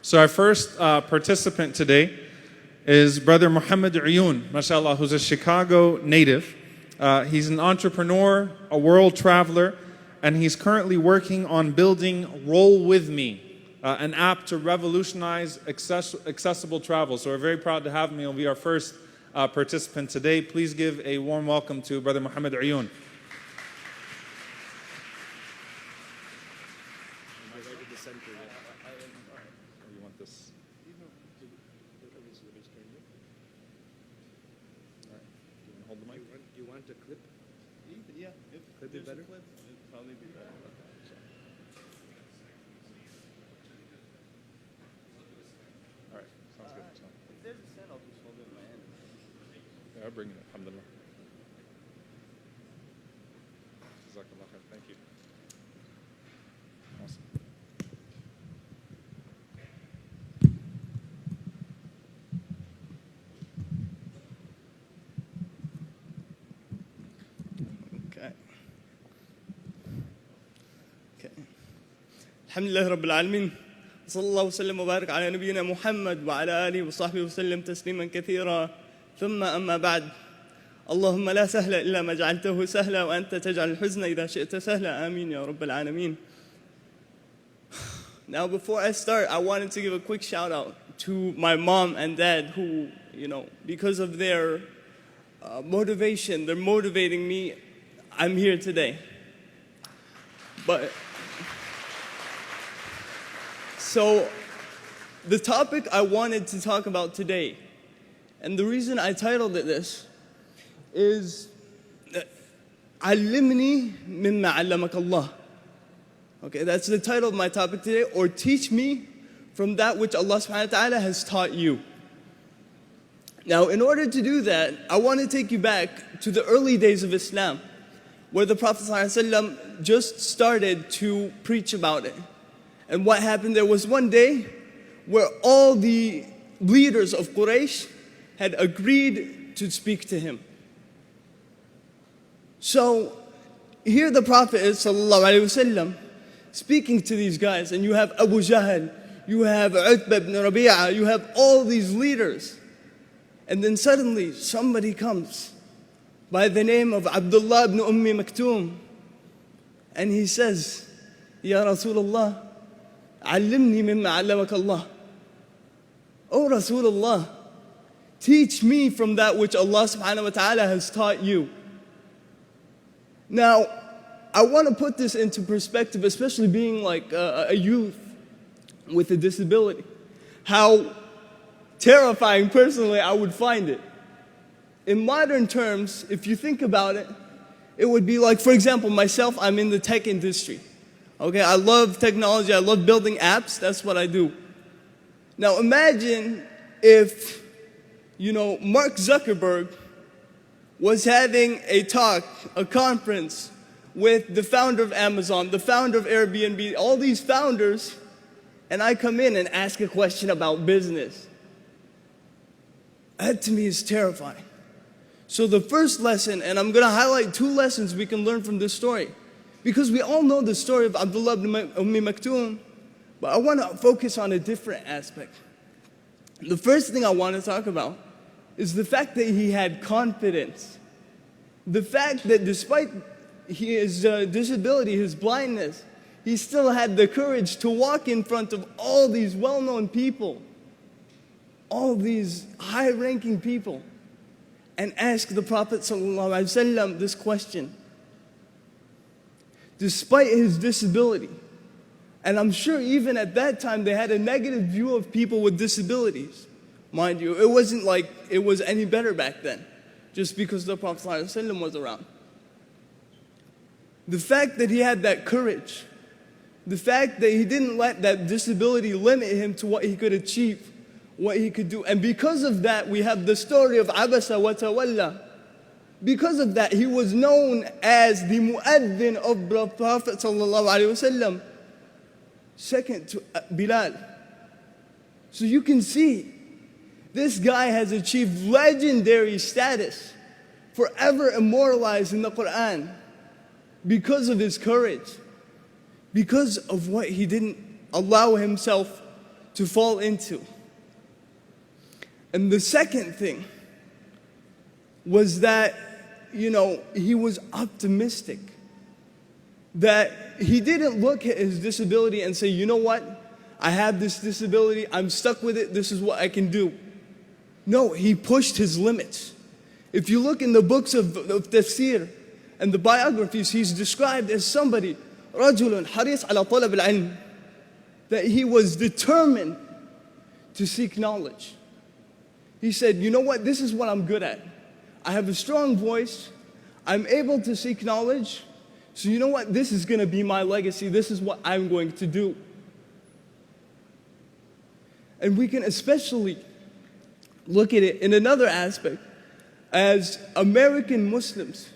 So our first participant today is Brother Mohammad Ouyoun, mashallah, who's a Chicago native. He's an entrepreneur, a world traveler, and he's currently working on building Roll With Me, an app to revolutionize accessible travel. So we're very proud to have him. He'll be our first participant today. Please give a warm welcome to Brother Mohammad Ouyoun. I'll bring it, alhamdulillah. Jazakallah khair. Thank you. Awesome. Okay. Alhamdulillah Rabbil Alameen. صلى الله وسلم وبارك على نبينا محمد وعلى آله وصحبه وسلم تسليما كثيرا ثم أما بعد اللهم لا سهل إلا ما جعلته سهلا وأنت تجعل الحزن إذا شئت سهلا آمين يا رب العالمين. Now before I start, I wanted to give a quick shout out to my mom and dad who, because of their motivation, they're motivating me, I'm here today. So the topic I wanted to talk about today, and the reason I titled it this, is علمني مما علمك الله. Okay, that's the title of my topic today, or teach me from that which Allah subhanahu wa ta'ala has taught you. Now, in order to do that, I want to take you back to the early days of Islam, where the Prophet ﷺ just started to preach about it. And what happened, there was one day where all the leaders of Quraysh had agreed to speak to him. So here the Prophet is sallallahu alaihi wasallam speaking to these guys, and you have Abu Jahl, you have Utbah ibn Rabi'a, you have all these leaders. And then suddenly somebody comes by the name of Abdullah ibn Maktoum, and he says, Ya Rasulullah, علمني مما علمك الله. Oh Rasulullah, teach me from that which Allah subhanahu wa ta'ala has taught you. Now, I want to put this into perspective, especially being like a youth with a disability, how terrifying personally I would find it. In modern terms, if you think about it, it would be like, for example, myself, I'm in the tech industry. Okay, I love technology, I love building apps, that's what I do. Now imagine if, Mark Zuckerberg was having a talk, a conference with the founder of Amazon, the founder of Airbnb, all these founders, and I come in and ask a question about business. That to me is terrifying. So the first lesson, and I'm going to highlight two lessons we can learn from this story, because we all know the story of Abdullah ibn Maktoum, but I want to focus on a different aspect. The first thing I want to talk about is the fact that he had confidence. The fact that despite his disability, his blindness, he still had the courage to walk in front of all these well-known people, all these high-ranking people, and ask the Prophet ﷺ this question. Despite his disability, and I'm sure even at that time they had a negative view of people with disabilities. Mind you, it wasn't like it was any better back then, just because the Prophet ﷺ was around. The fact that he had that courage, the fact that he didn't let that disability limit him to what he could achieve, what he could do. And because of that, we have the story of Abasa wa Tawalla. Because of that, he was known as the mu'adhin of the Prophet ﷺ, second to Bilal. So you can see, this guy has achieved legendary status, forever immortalized in the Quran, because of his courage, because of what he didn't allow himself to fall into. And the second thing was that, he was optimistic. That he didn't look at his disability and say, you know what? I have this disability, I'm stuck with it, this is what I can do. No, he pushed his limits. If you look in the books of tafsir and the biographies, he's described as somebody, رَجُلٌ حَرِيص عَلَى طَلَبِ الْعِلْمِ, that he was determined to seek knowledge. He said, you know what, this is what I'm good at. I have a strong voice, I'm able to seek knowledge, so you know what, this is going to be my legacy, this is what I'm going to do. And we can especially look at it in another aspect. As American Muslims,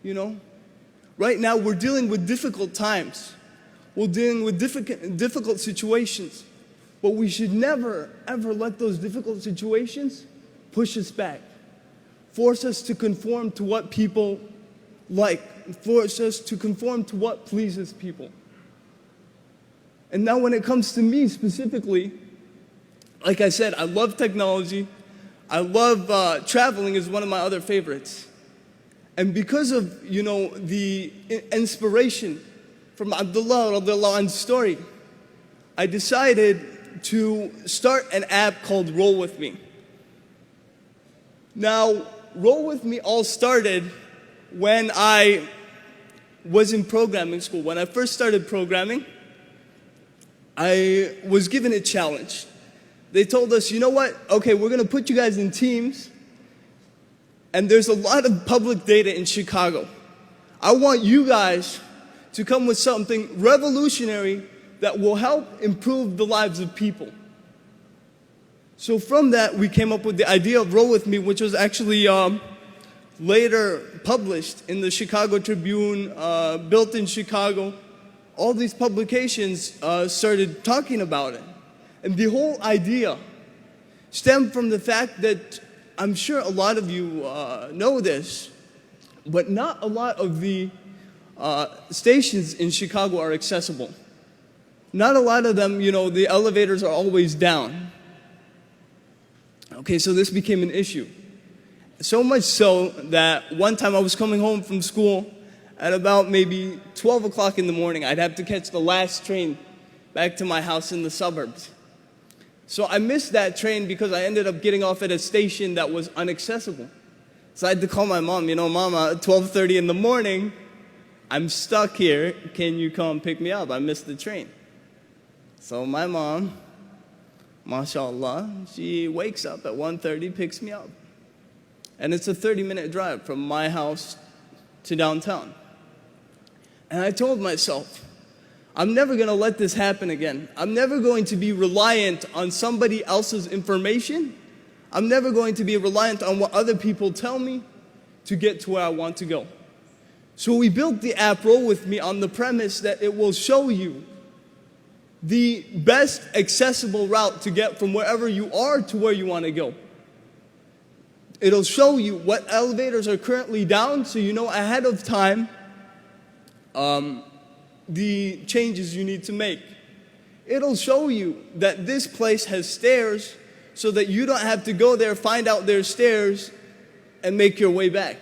right now we're dealing with difficult times. We're dealing with difficult situations. But we should never, ever let those difficult situations push us back. Force us to conform to what people like. Force us to conform to what pleases people. And now when it comes to me specifically, like I said, I love technology. I love traveling is one of my other favorites. And because of, the inspiration from Abdullah radiallahu anhu's story, I decided to start an app called Roll With Me. Now, Roll With Me all started when I was in programming school. When I first started programming, I was given a challenge. They told us, you know what, okay, we're going to put you guys in teams, and there's a lot of public data in Chicago. I want you guys to come with something revolutionary that will help improve the lives of people. So from that, we came up with the idea of Roll With Me, which was actually later published in the Chicago Tribune, Built in Chicago. All these publications started talking about it. And the whole idea stemmed from the fact that I'm sure a lot of you know this, but not a lot of the stations in Chicago are accessible. Not a lot of them, the elevators are always down. Okay, so this became an issue. So much so that one time I was coming home from school at about maybe 12 o'clock in the morning. I'd have to catch the last train back to my house in the suburbs. So I missed that train because I ended up getting off at a station that was inaccessible. So I had to call my mom, Mama, at 12:30 in the morning, I'm stuck here, can you come pick me up? I missed the train. So my mom, mashallah, she wakes up at 1:30, picks me up. And it's a 30-minute drive from my house to downtown. And I told myself, I'm never going to let this happen again. I'm never going to be reliant on somebody else's information. I'm never going to be reliant on what other people tell me to get to where I want to go. So we built the app Roll With Me on the premise that it will show you the best accessible route to get from wherever you are to where you want to go. It'll show you what elevators are currently down so you know ahead of time the changes you need to make. It'll show you that this place has stairs so that you don't have to go there, find out there's stairs, and make your way back.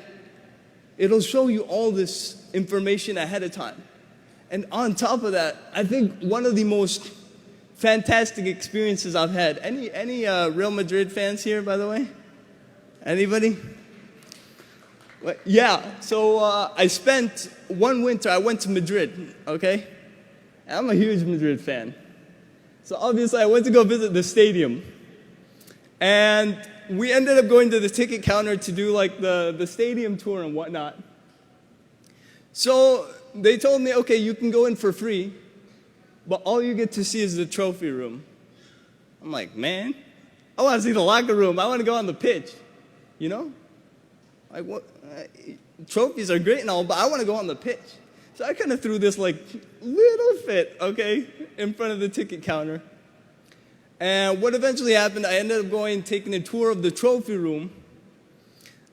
It'll show you all this information ahead of time. And on top of that, I think one of the most fantastic experiences I've had. Any Real Madrid fans here, by the way? Anybody? Yeah, so I spent one winter, I went to Madrid, okay? And I'm a huge Madrid fan. So obviously I went to go visit the stadium. And we ended up going to the ticket counter to do like the stadium tour and whatnot. So they told me, okay, you can go in for free, but all you get to see is the trophy room. I'm like, man, I want to see the locker room. I want to go on the pitch, you know? Like, what? Trophies are great and all, but I want to go on the pitch. So I kind of threw this like little fit, okay, in front of the ticket counter. And what eventually happened, I ended up taking a tour of the trophy room.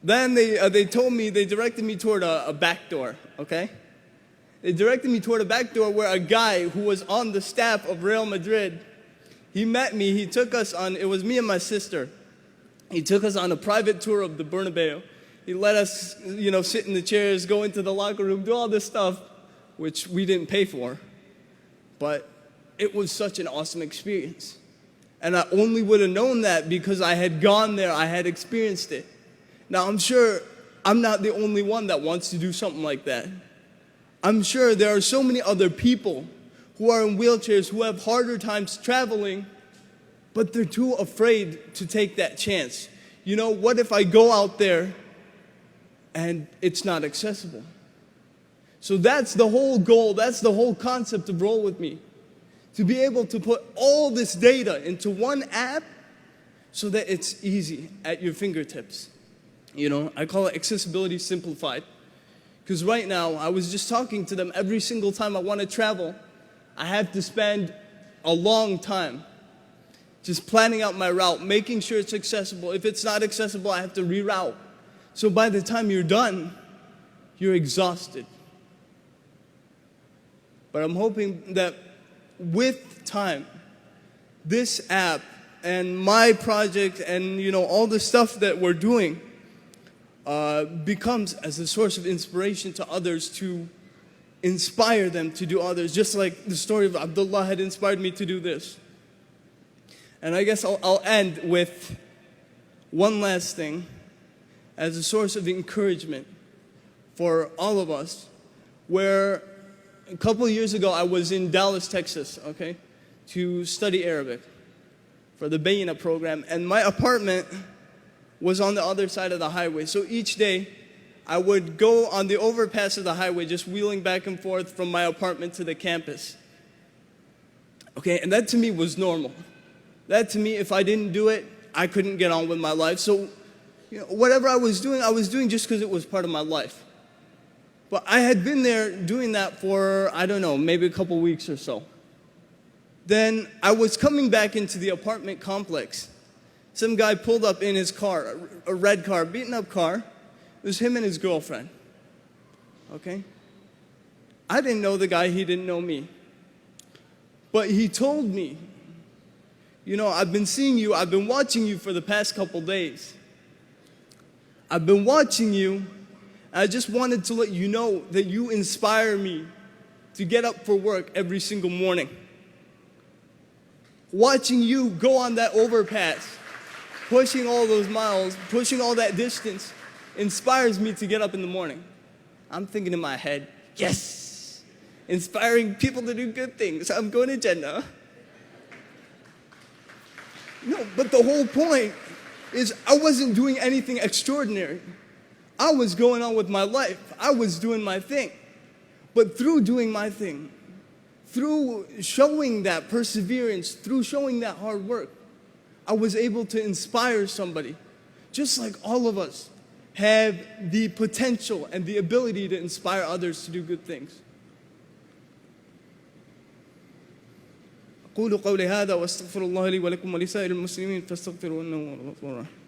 Then they told me, they directed me toward a back door, okay? They directed me toward a back door where a guy who was on the staff of Real Madrid, He met me, he took us on, it was me and my sister. He took us on a private tour of the Bernabeu. He let us, sit in the chairs, go into the locker room, do all this stuff, which we didn't pay for. But it was such an awesome experience. And I only would have known that because I had gone there, I had experienced it. Now, I'm sure I'm not the only one that wants to do something like that. I'm sure there are so many other people who are in wheelchairs who have harder times traveling, but they're too afraid to take that chance. What if I go out there and it's not accessible? So that's the whole goal, that's the whole concept of Roll With Me. To be able to put all this data into one app so that it's easy at your fingertips. I call it accessibility simplified. Because right now, I was just talking to them, every single time I want to travel, I have to spend a long time just planning out my route, making sure it's accessible. If it's not accessible, I have to reroute. So by the time you're done, you're exhausted. But I'm hoping that with time, this app and my project and all the stuff that we're doing becomes as a source of inspiration to others, to inspire them to do others, just like the story of Abdullah had inspired me to do this. And I guess I'll end with one last thing as a source of encouragement for all of us, where a couple of years ago, I was in Dallas, Texas, to study Arabic for the Bayina program. And my apartment was on the other side of the highway. So each day, I would go on the overpass of the highway, just wheeling back and forth from my apartment to the campus. And that to me was normal. That to me, if I didn't do it, I couldn't get on with my life. So, whatever I was doing just because it was part of my life. But I had been there doing that for, I don't know, maybe a couple weeks or so. Then I was coming back into the apartment complex. Some guy pulled up in his car, a red car, beaten up car. It was him and his girlfriend. I didn't know the guy, he didn't know me. But he told me, I've been seeing you, I've been watching you for the past couple days. I've been watching you. I just wanted to let you know that you inspire me to get up for work every single morning. Watching you go on that overpass, pushing all those miles, pushing all that distance, inspires me to get up in the morning. I'm thinking in my head, yes, inspiring people to do good things. I'm going to Jannah. No, but the whole point is I wasn't doing anything extraordinary. I was going on with my life. I was doing my thing. But through doing my thing, through showing that perseverance, through showing that hard work, I was able to inspire somebody. Just like all of us have the potential and the ability to inspire others to do good things. أقول قولي هذا وأستغفر الله لي ولكم ولسائر المسلمين فاستغفروا إنه هو الغفور الرحيم.